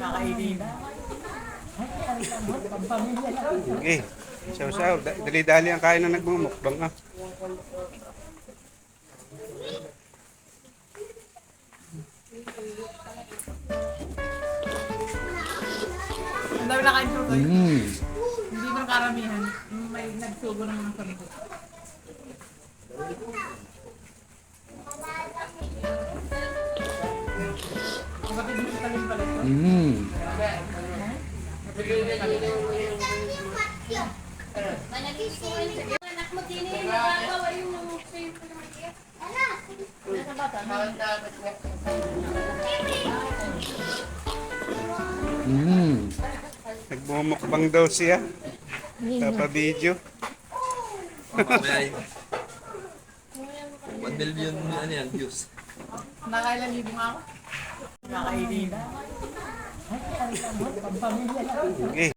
Kakainin. Okay. Saw-saw. Dali-dali ang kain na nagmumukbang ah. Ang dami na kain tutoy. Hindi man karamihan. May nagsugo ng mga sampo. Kapatid mo sa talim pala ito? Anak mo din eh, nagagawa yung mga sa'yo pa naman eh. Nagmumukbang daw siya. Kapabidyo. May 1 million ano yan, views. Nakailan libo nga ako? Kakainin. Okay.